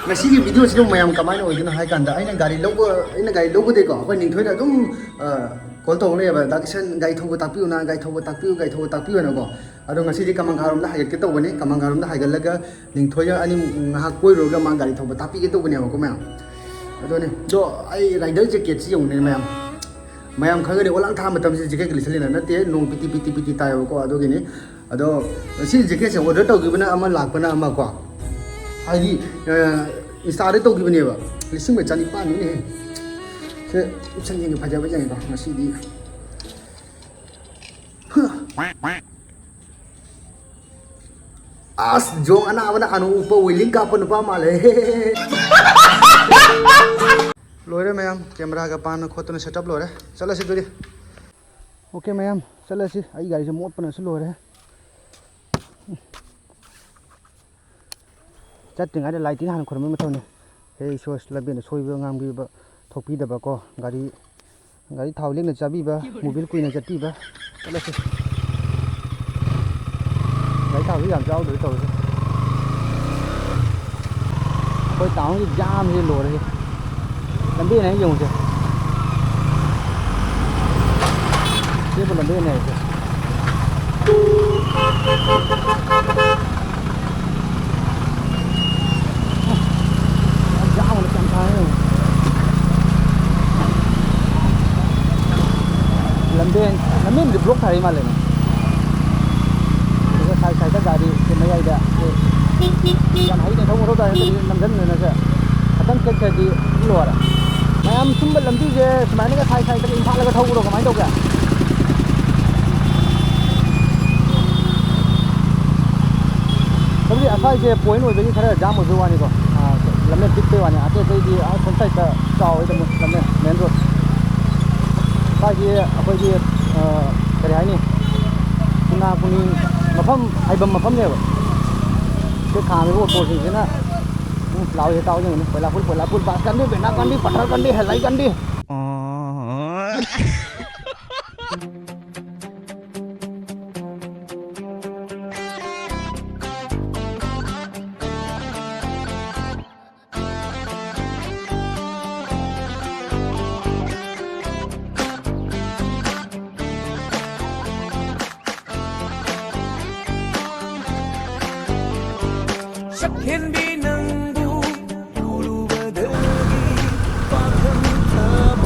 ngasi gi video sido mayam kamai no idina hai kanda aina gari logo de ko akoi ning thoi da dum call to le ba dakishan gai thogo takpiu na gai thogo takpiu na ko ado ngasi di kamang harom da hai ke to bane kamang harom da hai gal ga ning thoi ani ha koi ro ga mang gari thogo tapi ke to bane ko mayam ado ne do ai rider jacket si yong ne mayam khang de olang tha matam si jacket li selina na te nong piti tai ko ado gini ado si jacket se order to gi bana ama lak bana ama ko ai Instagram to gi bane ba lising ba chani pa ni ne se chang yeng phaja ba jang ba ngasi di as jong ana bana anu upa willing ka pa pa male लोरे ma'am camera का पान खोतने setup लोरे चलो सी दूरी okay ma'am चलो सी आई गाड़ी से मोट पने से लोरे चट्टिंग आदे लाइटिंग हान खोरमे मथौने हे सोस लबेन सोइबो ngambiba थोपीदबा को गाड़ी थावलिंग न चाबीबा मोबाइल कुइना चट्टीबा चलो सी गाड़ी थावली याम जाव दो तो कोई टाउन की जाम हे लोरे लंबी नहीं dùng chưa tiếp một lंबी này chưa जाम nó chậm thái rồi lंबी được block thầy mà lên cái thầy tất cả đi thì mấy ai đã làm thấy này không có đâu đây nằm dân này nó sẽตั้งใจดีหลวดแม่ชุ่มเป็นลำที่เจสมัยนี้ก็ไทยกันอินทาแล้วก็ท่าอุดมกันไหมตกอ่ะตอนนี้อาศัยเจป่วยหน่วยไปที่ทะเลจ้าหมดตัวนี่ก็ลำเลียงติดตัวนี่อาจจะดีคนใส่จะเจ้าไอ้ตรงลำเลียงเน้นรถใส่เจเอาเจกระไรนี่คุณนาคุณนี่มาพัมไอ้บำมาพัมเนี่ยเจ้าขาไม่รู้ว่าโผล่สิ่งนั้นलाओ ये ताओ जो पहला full बात कर दी बेना कर दी पटर कर दी हेलाई कर दी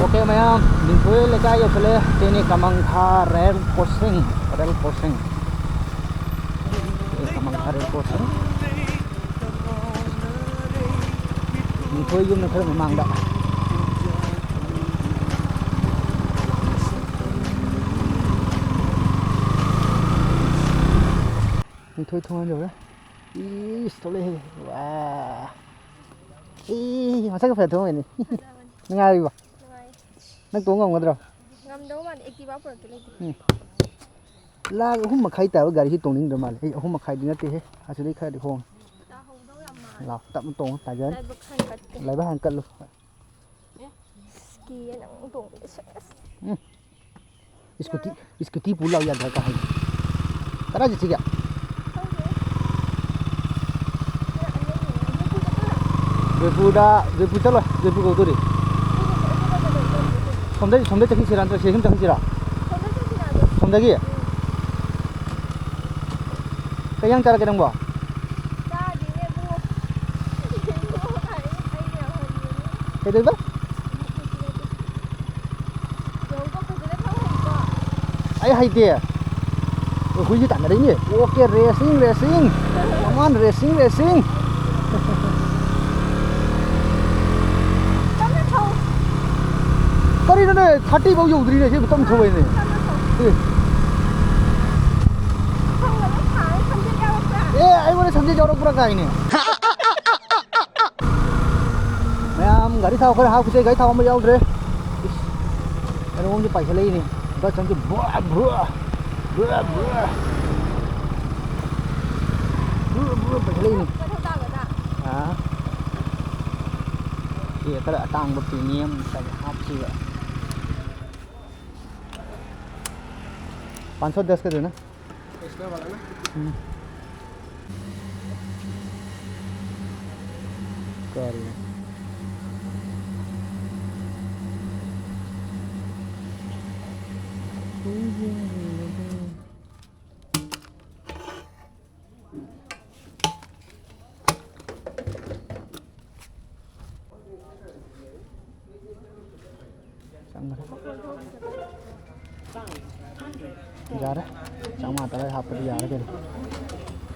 ओके मैम दिनपुर लेके आइए चले तेने कमंखा rail crossing कमंखा rail crossing Dinpur यूं नखर मांगदा दिनपुर थोड़ा जो है इस तो ले वाह masa cái phải thôi này ngay đi nó cũng ngon rồi ngâm đâu mà active पर के लेते ला hôm mà khai tàu gari tông ninh rồi mà hôm mà khai đi nữa thì hết à xử lý khai được không là tạm tông tại giờ lấy ba hàng cân luôn ski nó cũng tông इसको पुलाव याद है कहाँ तरह जैसे क्या जयपुर चलो जयपुर को तो रे समझे चकी सिरान तो शेखम चकी सिरा समझे क्या कहीं चला के number cái đấy ấy hay kìa khui gì tặng ở đấy nhỉ ok racing ngon racing cái này nó 30 bao nhiêu này chứ không thôi này ai muốn samjhe jauh pura cái này ma'am गाड़ी था खरे half से गाड़ी था हम जाओ रे अरे वो मुझे पैसा ले नहीं बस समझे बुआ पैसा ले नहीं हाँ ये तर टांग प्रीमियम सब हाफ सी 510 का देना एक्स्ट्रा वाला ना Kari. जा रहा चांग माता है हाथ पर जा रहा है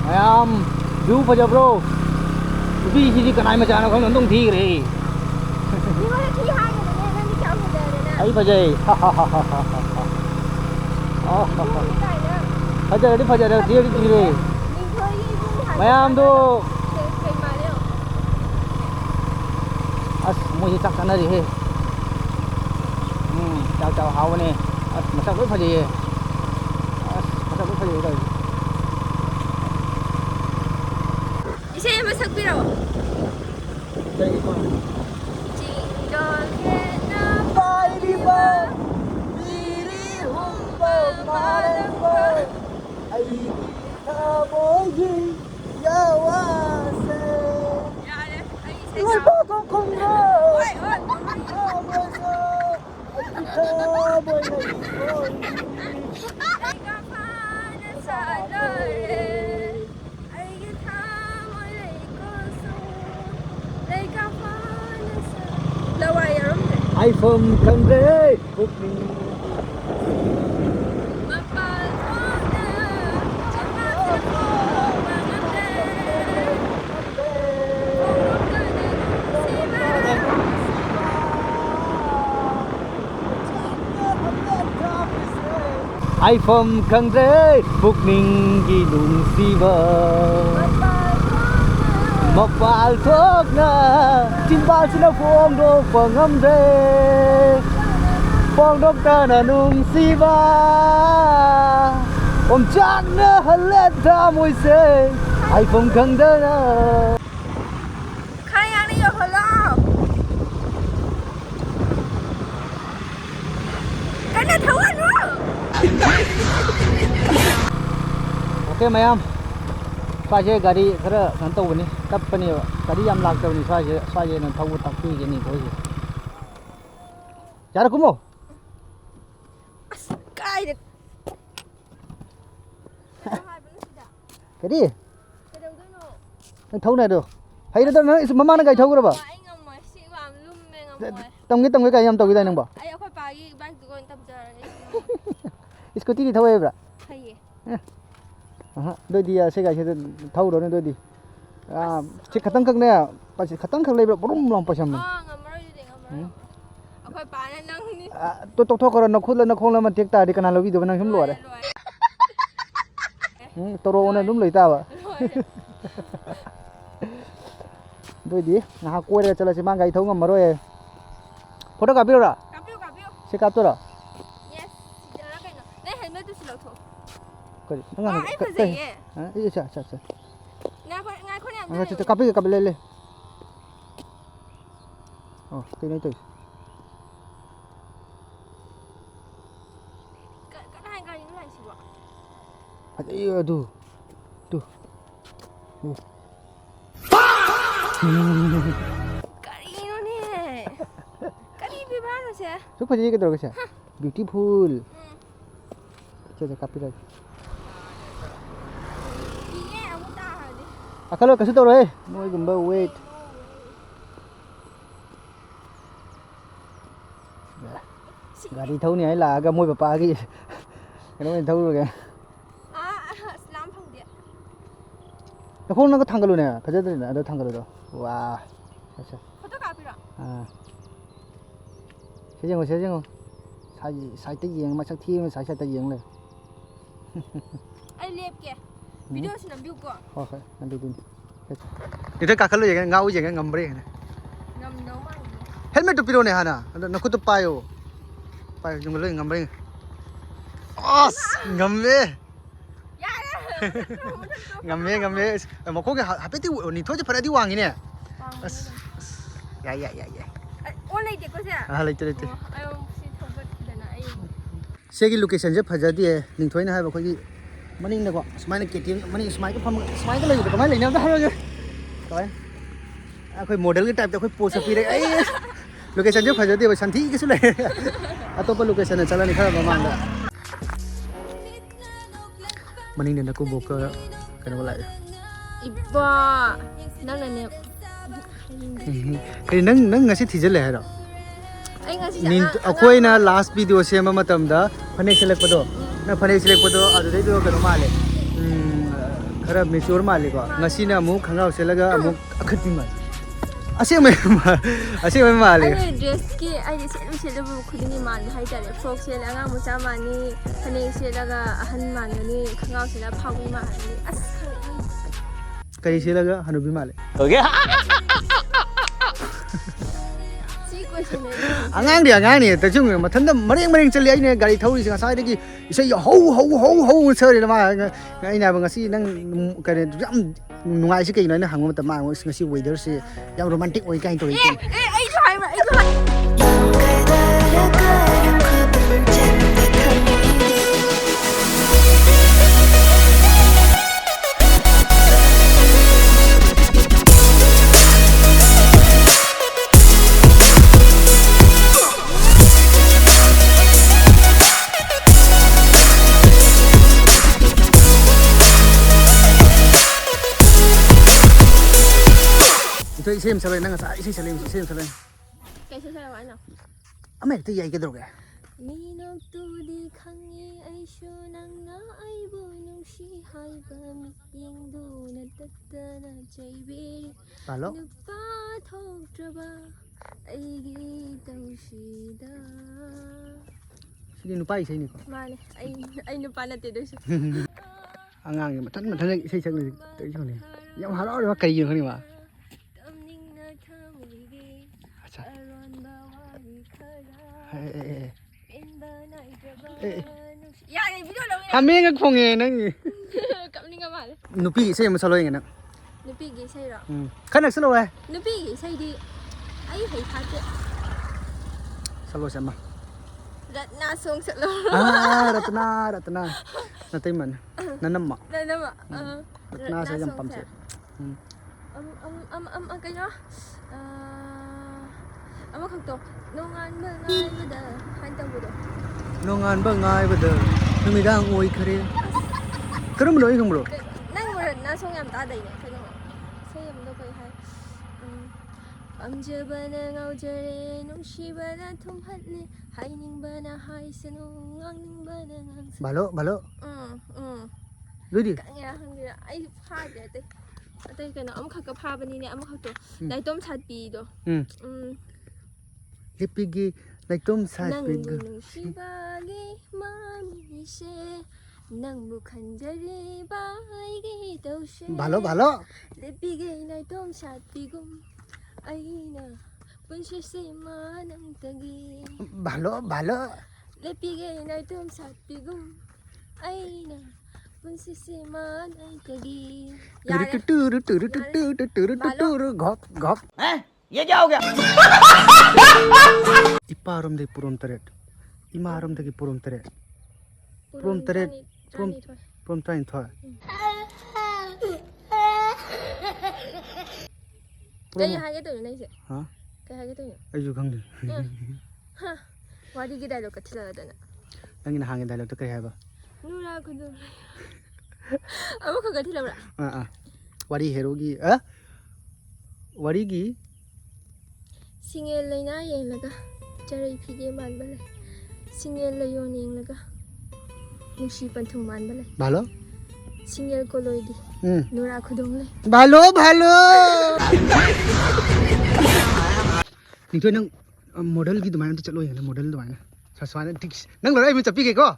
मैम व्यू फजा ब्रो भी किसी कनाई में जाना को नंदों ठीक रही आई फजे फजा रे फजा रे ठीक ठीक रही मैम तो अस मुझे चक ना रही है चाव चाव हाव ने अस मसा कोई फजे अस मसा कोई फजे इधर इसे मसक भी रहो Jingle kena Pariba diri humba maramba ai kamoji yawase Ya ada, ai saya Wai tahu. ko kongra Oi, oi. Ai kapan sadar ai kita mulai kosong ai kapan sadar lawai rum ai from kangre bukni mapal kona cepat ai from kangre bukning gi lung siwa mapal thok na chin ba sina phong do phangam de phong dok ta na nung siwa om chak na halet da moi se ai from kangre na Kaya ni yo hello. Kana thawan ro. Okay ma'am स्वाजे गाड़ी खरा none तौबनी तपनी गाड़ी याम लाक्तबनी स्वाजे none थौ ताक्पी जे नि खोजे यार कुमो Kai de. करी Kadang tu no. None थौ ना दो हाइ द न इस ममा न गाइ थौ garba Ai ngamoi si wam lum me ngamoi. तंगे गाइ याम तौगी दा नंबा Ai akhoi pagi bag tu kon tam jar ni. Scooty नि थौएब्रा Hai. अहा दो दिया से गाइ से थौ रो न दो दी आ से खतंग खक ने पाछि खतंग खक लेब्रा बरुम लम पसम Ah ngamoi de ngamoi. Akhoi pa na nang ni. तो तो थो कर न खुद न खोल म टेक ता दे कना लबी दो न हम लोरे तोरो न दुम लइता बा दो दी ना कोइ रे चला से मा गाइ थौ ngam मरोय फोटो कापिरा Kapiu kapiu. से कापतोरा Yes. Jangan kai no. Nei helmet tu silo tho. करी Ai phazai ye. हां ये अच्छा अच्छा अच्छा Ngai khoi am. अच्छा कापी ले ले ओ ते नहीं तो Ka hai kai ni lai si wa. अच्छा ये दू दू Kari no ni. Kari bi ba no se. तो फजी के दरग से ब्यूटीफुल अच्छा कापी रे Iya amu ta ha de. अकल कसु तो रे मोय गुंबा वेट गाड़ी थौ नि है लागा मोय पापा की कनो में थौ गे Ah, selam phang dia. तो खोल न को थांगलु ने फजे दे ना थांगलु तो वाह अच्छा Foto kapi ra. 아 세정어 사이트 yeng ma sak thi ma sai ta yeng le Ai lep ke. Video sinam view ko. ho khai nan du ni ka khalo yeng ngau yeng ngam bre Ngam no ma. helmet to piro ne hana na khu to payo jung le ngam bre os ngam le Ya de. ngam le ma ko ge ha pe ti ni tho je phara di wang ni ne as ya Only de ko se. ha le te Ayo si thobat dana ai. सेगी location से फजादी है निंथोइना है बखोगी ꯃꯅꯤꯡꯗꯀꯣ ꯁꯨꯃꯥꯏꯅ KTM ꯃꯅꯤꯡ ꯁꯨꯃꯥꯏꯅ ꯐꯝ ꯁꯨꯃꯥꯏꯅ ꯂꯩꯕꯗꯣ ꯀꯃꯥꯏꯅ ꯂꯩꯅꯕꯗ ꯍꯥꯏꯔꯒ ꯀꯃꯥꯏꯅ ꯑꯩꯈꯣꯏ ꯃꯣꯗꯦꯜꯒꯤ ꯇꯥꯏꯞꯇ ꯑꯩꯈꯣꯏ ꯄꯣꯁ ꯄꯤꯔꯒ ꯑꯩ ꯂꯣꯀꯦꯁꯟꯁꯦ ꯐꯖꯗꯦꯕ ꯁꯟꯊꯤꯒꯁꯨ ꯂꯩ ꯑꯇꯣꯞꯄ ꯂꯣꯀꯦꯁꯟꯗ ꯆꯠꯂꯅꯤ ꯈꯔ ꯃꯃꯥꯡꯗ ꯃꯅꯤꯡꯗ ꯅꯀꯨꯕꯣꯛꯀ ꯀꯩꯅꯣꯒ ꯂꯥꯛꯑꯦ 이뻐 나는 ꯀꯔꯤ ꯅꯪ ꯉꯁꯤ ꯊꯤꯖꯤꯜꯂꯦ ꯍꯥꯏꯔꯣ ꯑꯩ ꯉꯁꯤ ꯑꯩꯈꯣꯏꯅ ꯂꯥꯁ ꯚꯤꯗꯤꯑꯣ ꯁꯦꯝꯕ ꯃꯇꯝꯗ ꯐꯅꯦꯛ ꯁꯦꯠꯂꯛꯄꯗꯣ ꯅꯪ ꯐꯅꯦꯛ ꯁꯦꯠꯂꯛꯄꯗꯣ ꯑꯗꯨꯗꯩꯗꯣ ꯀꯩꯅꯣ ꯃꯥꯜꯂꯦ ꯈꯔ ꯃꯦꯆꯤꯌꯣꯔ ꯃꯥꯜꯂꯦꯀꯣ ꯉꯁꯤꯅ ꯑꯃꯨꯛ ꯈꯪꯒ꯭ꯔꯥꯎ ꯁꯦꯠꯂꯒ ꯑꯃꯨꯛ ꯑꯈꯠꯄꯤ ꯃꯥꯜꯂꯦ ꯑꯁꯦꯡꯕ ꯃꯥꯜꯂꯦ ꯑꯩ ꯗ꯭ꯔꯦꯁꯀꯤ ꯑꯩꯗꯤ ꯁꯦꯠꯂꯨꯕ ꯈꯨꯗꯤꯡꯒꯤ ꯃꯥꯟꯕ ꯍꯥꯏꯇꯥꯔꯦ ꯐ꯭ꯔꯣꯛ ꯁꯦꯠꯂ ꯑꯉꯥꯡ ꯃꯆꯥ ꯃꯥꯟꯅꯤ ꯐꯅꯦꯛ ꯁꯦꯠꯂꯒ ꯑꯍꯟ ꯃꯥꯟꯒꯅꯤ ꯈꯪꯒ꯭ꯔꯥꯎ ꯁꯦꯠꯂ ꯐꯥꯎꯕꯤ ꯃꯥꯟꯒꯅꯤ ꯑꯁ ꯀꯔꯤ ꯁꯦꯠꯂꯒ ꯍꯅꯨꯕꯤ ꯃꯥꯜꯂꯦ ꯑꯉꯥꯡꯅꯤ ꯇꯁꯨꯡ ꯃꯊꯟꯇ ꯃꯔꯦꯡ ꯆꯠꯂꯤ ꯑꯩꯅ ꯒꯥꯔꯤ ꯊꯧꯔꯤꯁꯦ ꯉꯁꯥꯏꯗꯒꯤ ꯏꯁꯩ ꯍꯧ ꯁꯛꯔꯦ ꯃꯥ ꯑꯩꯅ ꯍꯥꯏꯕ ꯉꯁꯤ ꯅꯪ ꯀꯩꯅꯣ ꯌꯥꯝ ꯅꯨꯡꯉꯥꯏꯁꯤ ꯀꯩꯒꯤꯅꯣ ꯑꯩꯅ ꯍꯪꯕ ꯃꯇꯝꯗ ꯃꯥ ꯉꯁꯤ ꯋꯦꯗꯔꯁꯦ ꯌꯥꯝ ꯔꯣꯃꯥꯟꯇꯤꯛ ꯑꯣꯏ ꯀꯥꯏꯅ ꯇꯧꯔꯤ ꯑꯩꯁꯨ ꯍꯥꯏꯕ꯭ꯔꯥ ꯏꯁꯩ ꯑꯃ ꯁꯛꯂꯛꯑꯦ ꯅꯪ ꯉꯁꯥꯏ ꯏꯁꯩ ꯁꯛꯂꯛꯑꯦ ꯀꯩꯁꯨ ꯁꯛꯂꯛꯑꯣ ꯍꯥꯏꯅꯣ ꯑꯃ ꯍꯦꯛꯇ ꯌꯥꯏ ꯀꯩꯗꯧꯔꯒꯦ ꯃꯤꯅꯣꯛꯇꯨꯗꯤ ꯈꯪꯉꯤ ꯑꯩꯁꯨ ꯅꯪꯅ ꯑꯩꯕꯨ ꯅꯨꯡꯁꯤ ꯍꯥꯏꯕ ꯃꯤꯠꯌꯦꯡꯗꯨꯅ ꯇꯠꯇꯅ ꯆꯩꯕꯤꯔꯤ ꯅꯨꯄꯥ ꯊꯣꯛꯇ꯭ꯔꯕ ꯑꯩꯒꯤ ꯇꯧꯁꯤꯗ ꯁꯤꯗꯤ ꯅꯨꯄꯥ ꯏꯁꯩꯅꯤꯀꯣ ꯃꯥꯅꯦ ꯑꯩ ꯅꯨꯄꯥ ꯅꯠꯇꯦ ꯑꯗꯨꯁꯨ ꯑꯉꯥꯡꯒꯤ ꯃꯊꯟꯇ ꯏꯁꯩ ꯁꯛꯂꯤ ꯇꯧꯔꯤꯁꯤ ꯌꯥꯝ ꯍꯔꯥꯎꯔꯤꯕ ꯀꯩꯒꯤꯅꯣ ꯈꯪꯗꯦ ꯃꯥ ꯍꯥꯃꯦꯡꯒ ꯈꯣꯡꯉꯦ ꯅꯪ ꯀꯞꯅꯤꯡꯉ ꯃꯥꯜꯂꯦ ꯅꯨꯄꯤꯒꯤ ꯏꯁꯩ ꯑꯃ ꯁꯛꯂꯛꯑꯦ ꯅꯪ ꯅꯨꯄꯤꯒꯤ ꯏꯁꯩꯔꯣ ꯈꯔ ꯅꯛꯁꯤꯜꯂꯛꯑꯣ ꯅꯨꯄꯤꯒꯤ ꯏꯁꯩꯗꯤ ꯑꯩ ꯍꯩ ꯐꯥꯠꯇꯦ ꯁꯛꯂꯣꯁꯦ ꯑꯃ ꯔꯠꯅꯥ ꯁꯣꯡ ꯁꯛꯂꯣ ꯔꯇꯅꯥ ꯅꯇꯩꯃꯟ ꯅꯅꯝꯃ ꯔꯠꯅꯥꯁꯦ ꯌꯥꯝ ꯁꯣꯡꯁꯦ ꯄꯥꯝꯖꯩ ꯀꯩꯅꯣ ꯑꯃꯈꯛꯇꯣ ꯅꯣꯡꯉꯥꯟꯕ ꯉꯥꯏꯕꯗ ꯍꯥꯏꯅ ꯇꯧꯕꯗꯣ ꯅꯣꯡꯉꯥꯟꯕ ꯉꯥꯏꯕꯗ ꯅꯨꯃꯤꯗꯥꯡ ꯑꯣꯏꯈꯔꯦ ꯀꯔꯝꯕꯅꯣ ꯑꯩ ꯈꯪꯕ꯭ꯔꯣ ꯅꯪ ꯔꯠꯅꯥ ꯁꯣꯡ ꯌꯥꯝ ꯇꯥꯗꯩꯅꯦ ꯀꯩꯅꯣ ꯏꯁꯩ ꯑꯃꯗꯣ ꯀꯩ ꯍꯥꯏ ꯄꯥꯝꯖꯕꯅ ꯉꯥꯎꯖꯔꯦ ꯅꯨꯡꯁꯤꯕꯅ ꯊꯨꯝꯍꯠꯂꯦ ꯍꯥꯏꯅꯤꯡꯕꯅ ꯍꯥꯏꯁꯅꯨ ꯉꯥꯡꯅꯤꯡꯕꯅ ꯉꯥꯡꯁꯅꯨ ꯚꯥꯂꯣ ꯑꯗꯨꯗꯤ ꯈꯪꯉꯦꯔꯥ ꯈꯪꯗꯦꯔꯥ ꯑꯩ ꯐꯥꯗꯦ ꯑꯇꯩ ꯀꯩꯅꯣ ꯑꯃꯈꯛꯀ ꯐꯥꯕꯅꯤꯅꯦ ꯑꯃꯈꯛꯇꯣ ꯅꯥꯏꯇꯣꯝ ꯁꯥꯠꯄꯤꯗꯣ ꯂꯦꯞꯄꯤꯒꯤ ꯂꯩꯇꯣꯝ ꯅꯪꯕꯨ ꯁꯥꯠꯄꯤꯒ ꯅꯨꯡꯁꯤꯕꯒꯤ ꯃꯃꯤꯁꯦ ꯅꯪꯕꯨ ꯈꯟꯖꯔꯤꯕ ꯑꯩꯒꯤ ꯇꯧꯁꯦ ꯚꯥꯂꯣ ꯂꯦꯞꯄꯤꯒꯦ ꯅꯥꯏꯇꯣꯝ ꯁꯥꯠꯄꯤꯒꯨꯝ ꯑꯩꯅ ꯄꯨꯟꯁꯤꯁꯦ ꯃꯥꯅꯪꯇꯒꯤ ꯚꯥꯂꯣ ꯂꯦꯞꯄꯤꯒꯦ ꯅꯥꯏꯇꯣꯝ ꯁꯥꯠꯄꯤꯒꯨꯝ ꯑꯩꯅ ꯄꯨꯟꯁꯤꯁꯦ ꯃꯥꯅꯪꯇꯒꯤ ꯌꯥꯔꯦ घोप ये क्या हो गया इपारोमदगी पुरोम तरेट इमारोमदगी पुरोम तरेट पुरोम तरेट पुरोम ताइन थोय कई हागे तो नहीं से हां कई हागे तो अजु खंगदे हां वाडी की डायलॉग का थिलादना नंगिना हागे डायलॉग तो कई हाबा नुरा खुदु अमु खगा थिलाबरा वाडी हेरोगी वारीगी सिंगेल लेना येंलगा चरई फिगे मानबले सिंगेल लयोन येंलगा नुशी पंथुंग मानबले भालो सिंगेल कोलोइदी नुरा खुदोंले भालो निथोय नंग मॉडल की दुमायन तो चलो येना मॉडल दुमायन ससवाने ठीक नंग लराय मु चपी के को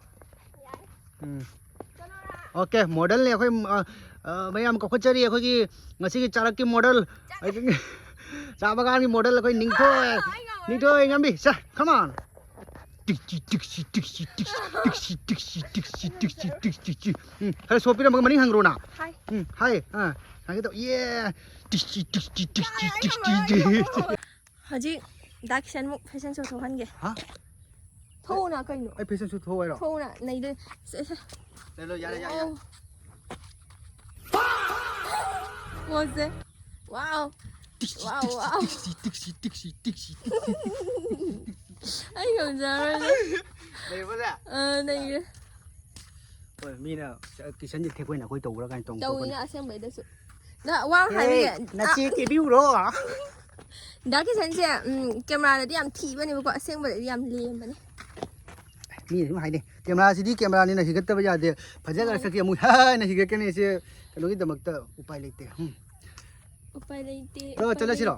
ओके मॉडल ने अखोय मैम कखचरी अखोय की ngasi की चारक की मॉडल चाबगान की मॉडल अखोय निथोय ngамbi सा कम ऑन अरे सोपी ना मनी हंगरो ना हाय हागे तो ये हजी दाकिसन मु फैशन शो थोहनगे Thô nào cây nữa. Ai phải sản xuất thôi rồi. Thô nào này đây. Đây rồi, dạ. Wow. Wow. Wow. Tixi. Anh không sao rồi. Đây có ra. Này. Ôi, mi nào, cái sân dịch thế quên là quay tủ đó cái tủ. Đâu nhá xem mấy đứa sự. Đó, wow hai mươi. Là chia cái view đó hả? Đó cái sân xe, camera đi làm thị bên này gọi xem bởi đi làm liền bên này. Mi này hay đi. Camera thì đi camera này là chỉ cái bây giờ thì phải ra cái kia mui ha này chỉ cái này sẽ cái lối tầm tờ upay lấy tiền. Upay lấy tiền. Rồi cho nó xin rồi.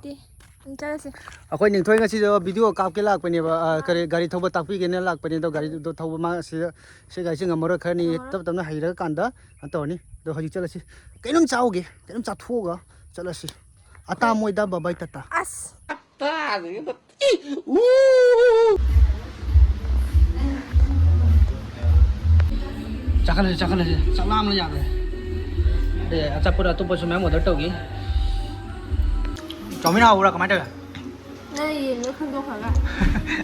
Cho xin. Akwai ning thoi ngasi video kap ke lak pani ba kare gari thoba takpi ke ne lak pani to gari do thoba ma se gai singa mor khani tab tab na haira kanda antoni do haji chala si kainam chauge kainam cha thoga chala si ata moi da babai tata As. chakala salam la ya de acha pura to pasu mem odar togi chomina ura kamai ta Này nó không đâu cả.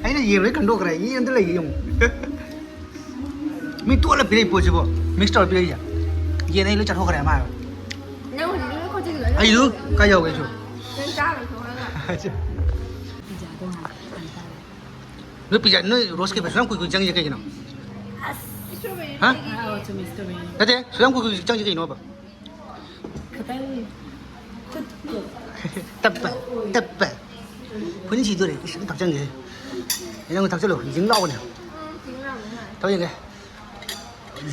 ai na yem le kan do kra yi and le yong mi to la pire po jibo mixture pire ya ye nei le cha tho kra ma Nếu mà nó không chịu được. ai lu ka yo ke chu Nên cha là thôi là. nó pizza nó roast ke besam kui jang ye ke no ha ate sulam kui jang ye ke no ba tập phun chỉ tôi đấy cái tập chân gì nó người tập chân rồi dính lâu nè thôi như cái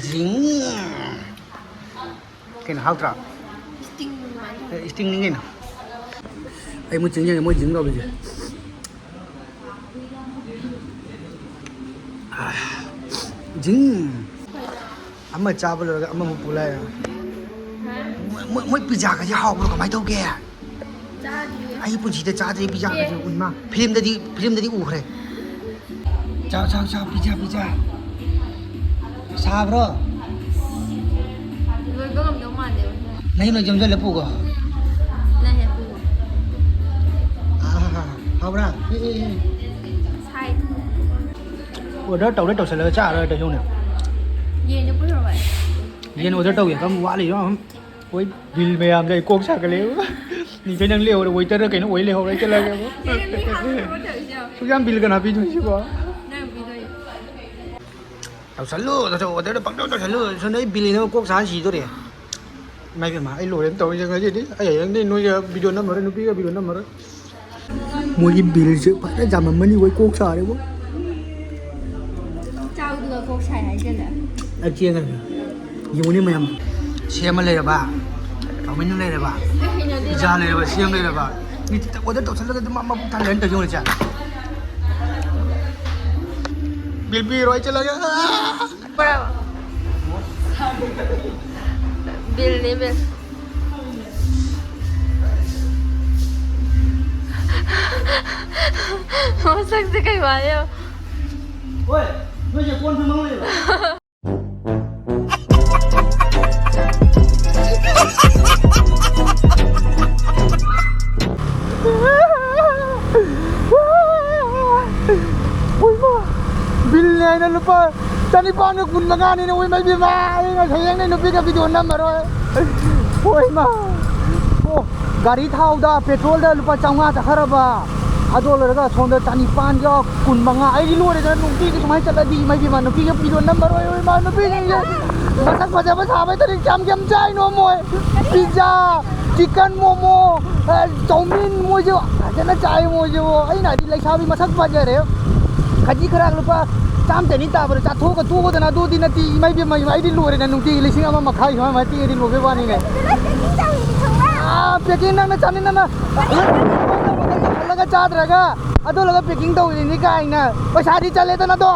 dính cái nào hao trà sting cái nào ai muốn dính như muốn dính đâu bây giờ dính amma cha bao giờ amma một bữa lại mỗi pizza cái gì hao bao giờ mấy đâu kìa ai pun chỉ để cha để pizza cái gì cũng mà phim đây đi uống rồi chào pizza sao bro Người có làm giống mà đều. này nó giống như là phụ à Này là phụ. hao bra Sai. ở đó tàu sẽ là cha rồi tàu này Gì nó cũng rồi vậy. yên ở đó tàu vậy có quá lì đó ôi bill mày làm đây cô sao cái liều nhìn thấy đang liều rồi ôi tao cái nó ôi liều đấy cái là cái số gian bill cái nào bill chứ có tao sẵn luôn tao ở đó bắt đầu tao sẵn luôn sau đấy bill nó quốc sản gì thôi đấy mày cái mà ai lôi đến tàu như cái gì đấy ai ấy nên nuôi video nó mở nó biết video nó mở mua cái bill chứ phải đã giảm mà mấy cái quốc sản đấy bố Chào được cô xài hay chưa nè. anh chia cái dùng đi mày xe mà lấy ba tao mình lấy ba ra lấy ba xe lấy ba ni ở đó tao sẵn luôn cái mà thằng lớn tao dùng được chưa bill rồi chला gaya Bravo. Bill ni bill. Không sắc sẽ cái gì đâu. ôi bây giờ con thằng mong này ôi mà bill này nó lupa tani pa nó kun maga này nó ôi mấy bi ma nó thấy này nó biết cái video năm mà rồi ôi mà ô gari thao da petrol da lupa changa ta kharaba adolaraga sonda tani pan ga kun manga ai di lore da nuki ki mai chala di mai bi ma nuki ga video number oi ma nuki ni masak baja baja bai tadi jam chai no moi pizza chicken momo chowmin moi jo jana chai moi jo ai na di lai sa bi masak baja re khaji khara lupa cham te ni ta bar cha tho ka tu ko da na do di na ti mai bi mai ai di lore da nuki lising ama makhai ma ti di lo be ba ni ne packing nang na chani na laga chat raga ado laga packing to ni ka ina paisa di chale ta na to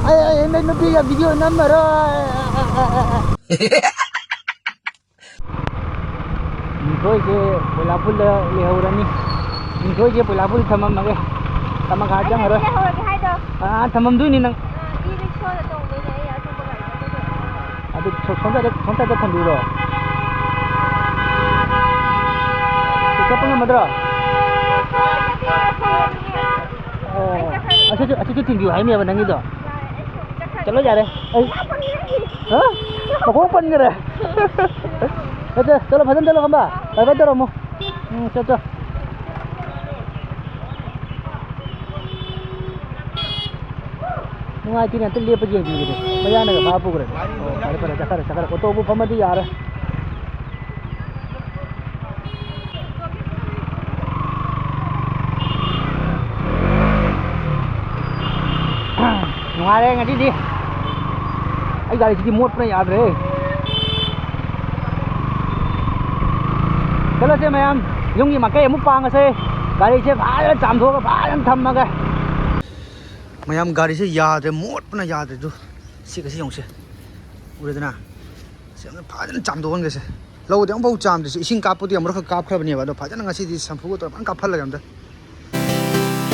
ai nei no pi ga video number ni koi ke bola pul le horani ni koi ke bola pul thamam ma ge tamang ha jang ro thamam du ni nang adu sonta da thandu ro siapa yang madra अच्छे thing है मैं नंगी तो चलो जा रहे हाँ मकों पन करे चलो भजन चलो खम्बा भाई बंद रहो चलो नुआई ने लेप जेंगी मयाना भा पुग्रे फरे चखर ऑटो बु फमदी यार नुआरे ngadi ai gari sidi mot na yaad re chalo se mayam yungi makai amu pang ase gari se bhal cham thoga bhal tham maga mayam gari se yaad re mot na yaad re du si ka si yong se ure dana se na phajan cham do nge se lo de ang bau cham de ising kap pu di amro kap khra bani ba do phajan ngasi di sampu to an kap phal la gam da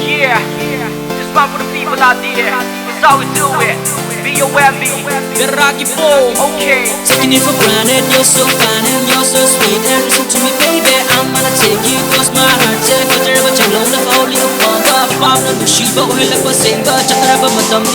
Yeah, this one for the people out there. That's how we do it. B-O-M-B, the Rocky Boom. Okay. Taking it for granted, you're so fine and you're so sweet. And listen to me, baby, I'm gonna take you cross my heart. Take a trip, but you're alone, the only one. Pop, pop, no, she, but we're like a singer. Check it out, but